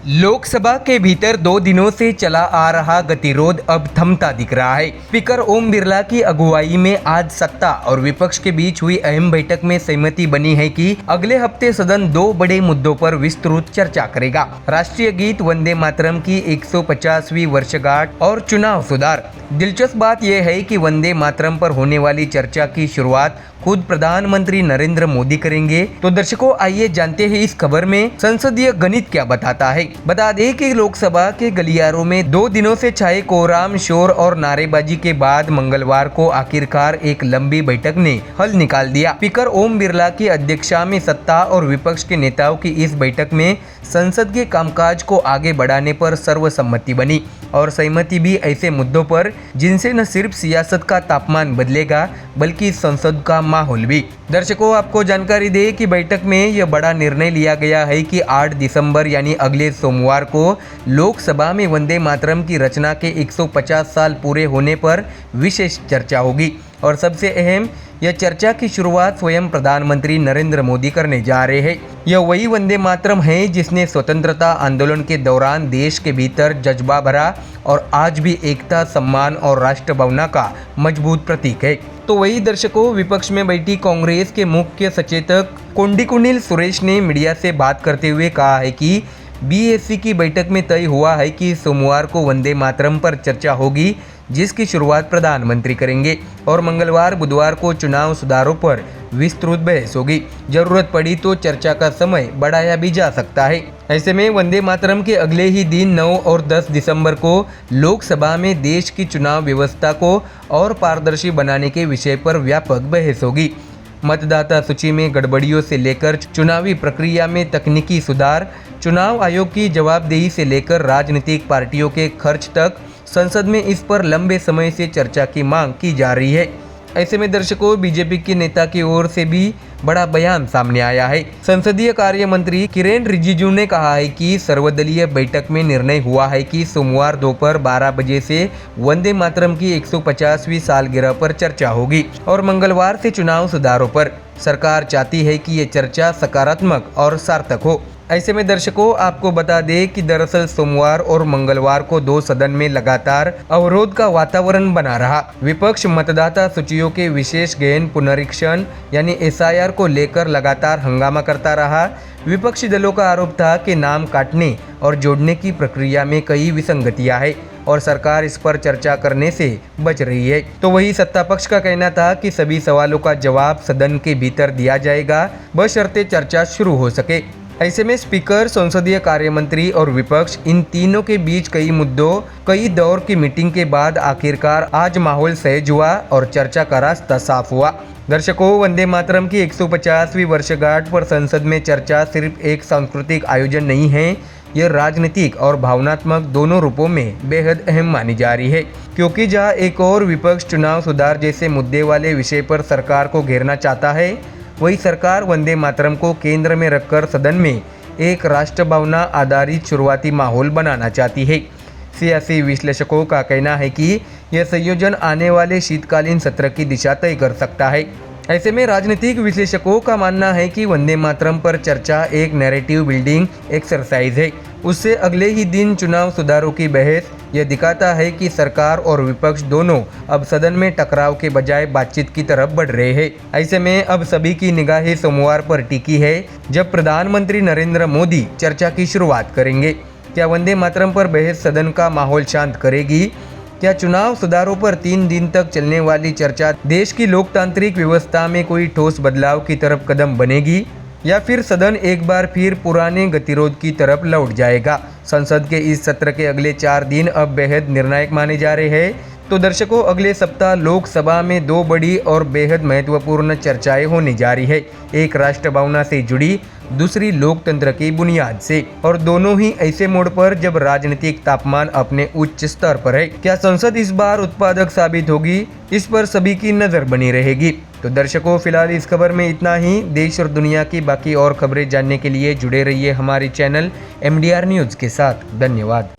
लोकसभा के भीतर 2 दिनों से चला आ रहा गतिरोध अब थमता दिख रहा है। स्पीकर ओम बिरला की अगुवाई में आज सत्ता और विपक्ष के बीच हुई अहम बैठक में सहमति बनी है कि अगले हफ्ते सदन 2 बड़े मुद्दों पर विस्तृत चर्चा करेगा। राष्ट्रीय गीत वंदे मातरम की 150वीं वर्षगांठ और चुनाव सुधार। दिलचस्प बात यह है कि वंदे मातरम पर होने वाली चर्चा की शुरुआत खुद प्रधानमंत्री नरेंद्र मोदी करेंगे। तो दर्शकों, आइए जानते हैं इस खबर में संसदीय गणित क्या बताता है। बता दें कि लोकसभा के गलियारों में 2 दिनों से छाए कोहराम, शोर और नारेबाजी के बाद मंगलवार को आखिरकार एक लंबी बैठक ने हल निकाल दिया। स्पीकर ओम बिरला की अध्यक्षता में सत्ता और विपक्ष के नेताओं की इस बैठक में संसद के कामकाज को आगे बढ़ाने पर सर्वसम्मति बनी और सहमति भी ऐसे मुद्दों पर जिनसे न सिर्फ सियासत का तापमान बदलेगा बल्कि संसद का माहौल भी। दर्शकों, आपको जानकारी दें कि बैठक में यह बड़ा निर्णय लिया गया है कि 8 दिसंबर यानी अगले सोमवार को लोकसभा में वंदे मातरम की रचना के 150 साल पूरे होने पर विशेष चर्चा होगी और सबसे अहम, यह चर्चा की शुरुआत स्वयं प्रधानमंत्री नरेंद्र मोदी करने जा रहे हैं। यह वही वंदे मातरम है जिसने स्वतंत्रता आंदोलन के दौरान देश के भीतर जज्बा भरा और आज भी एकता, सम्मान और राष्ट्र भावना का मजबूत प्रतीक है। तो वही दर्शकों, विपक्ष में बैठी कांग्रेस के मुख्य सचेतक कोंडिकुनिल सुरेश ने मीडिया से बात करते हुए कहा है कि बीएससी की बैठक में तय हुआ है कि सोमवार को वंदे मातरम पर चर्चा होगी जिसकी शुरुआत प्रधानमंत्री करेंगे और मंगलवार बुधवार को चुनाव सुधारों पर विस्तृत बहस होगी। जरूरत पड़ी तो चर्चा का समय बढ़ाया भी जा सकता है। ऐसे में वंदे मातरम के अगले ही दिन 9 और 10 दिसंबर को लोकसभा में देश की चुनाव व्यवस्था को और पारदर्शी बनाने के विषय पर व्यापक बहस होगी। मतदाता सूची में गड़बड़ियों से लेकर चुनावी प्रक्रिया में तकनीकी सुधार, चुनाव आयोग की जवाबदेही से लेकर राजनीतिक पार्टियों के खर्च तक संसद में इस पर लंबे समय से चर्चा की मांग की जा रही है। ऐसे में दर्शकों, बीजेपी के नेता की ओर से भी बड़ा बयान सामने आया है। संसदीय कार्य मंत्री किरेन रिजिजू ने कहा है कि सर्वदलीय बैठक में निर्णय हुआ है कि सोमवार दोपहर 12 बजे से वंदे मातरम की 150वीं सालगिरह पर चर्चा होगी और मंगलवार से चुनाव सुधारों पर। सरकार चाहती है कि ये चर्चा सकारात्मक और सार्थक हो। ऐसे में दर्शकों, आपको बता दें कि दरअसल सोमवार और मंगलवार को 2 सदन में लगातार अवरोध का वातावरण बना रहा। विपक्ष मतदाता सूचियों के विशेष गहन पुनरीक्षण यानी एसआईआर को लेकर लगातार हंगामा करता रहा। विपक्षी दलों का आरोप था कि नाम काटने और जोड़ने की प्रक्रिया में कई विसंगतियां हैं और सरकार इस पर चर्चा करने से बच रही है। तो वही सत्ता पक्ष का कहना था कि सभी सवालों का जवाब सदन के भीतर दिया जाएगा, बशर्ते चर्चा शुरू हो सके। ऐसे में स्पीकर, संसदीय कार्य मंत्री और विपक्ष, इन तीनों के बीच कई मुद्दों, कई दौर की मीटिंग के बाद आखिरकार आज माहौल सहज हुआ और चर्चा का रास्ता साफ हुआ। दर्शकों, वंदे मातरम की 150वीं वर्षगांठ पर संसद में चर्चा सिर्फ एक सांस्कृतिक आयोजन नहीं है, यह राजनीतिक और भावनात्मक दोनों रूपों में बेहद अहम मानी जा रही है, क्योंकि जहां एक और विपक्ष चुनाव सुधार जैसे मुद्दे वाले विषय पर सरकार को घेरना चाहता है, वही सरकार वंदे मातरम को केंद्र में रखकर सदन में एक राष्ट्र भावना आधारित शुरुआती माहौल बनाना चाहती है। सियासी विश्लेषकों का कहना है कि यह संयोजन आने वाले शीतकालीन सत्र की दिशा तय कर सकता है। ऐसे में राजनीतिक विश्लेषकों का मानना है कि वंदे मातरम पर चर्चा एक नैरेटिव बिल्डिंग एक्सरसाइज है। उससे अगले ही दिन चुनाव सुधारों की बहस। यह दिखाता है कि सरकार और विपक्ष दोनों अब सदन में टकराव के बजाय बातचीत की तरफ बढ़ रहे हैं। ऐसे में अब सभी की निगाहें सोमवार पर टिकी है, जब प्रधानमंत्री नरेंद्र मोदी चर्चा की शुरुआत करेंगे। क्या वंदे मातरम पर बहस सदन का माहौल शांत करेगी? क्या चुनाव सुधारों पर 3 दिन तक चलने वाली चर्चा देश की लोकतांत्रिक व्यवस्था में कोई ठोस बदलाव की तरफ कदम बनेगी, या फिर सदन एक बार फिर पुराने गतिरोध की तरफ लौट जाएगा? संसद के इस सत्र के अगले 4 दिन अब बेहद निर्णायक माने जा रहे हैं। तो दर्शकों, अगले सप्ताह लोकसभा में 2 बड़ी और बेहद महत्वपूर्ण चर्चाएं होने जा रही है। एक राष्ट्र भावना से जुड़ी, दूसरी लोकतंत्र की बुनियाद से, और दोनों ही ऐसे मोड़ पर जब राजनीतिक तापमान अपने उच्च स्तर पर है। क्या संसद इस बार उत्पादक साबित होगी? इस पर सभी की नजर बनी रहेगी। तो दर्शकों, फिलहाल इस खबर में इतना ही। देश और दुनिया की बाकी और खबरें जानने के लिए जुड़े रहिए हमारे चैनल MDR न्यूज के साथ। धन्यवाद।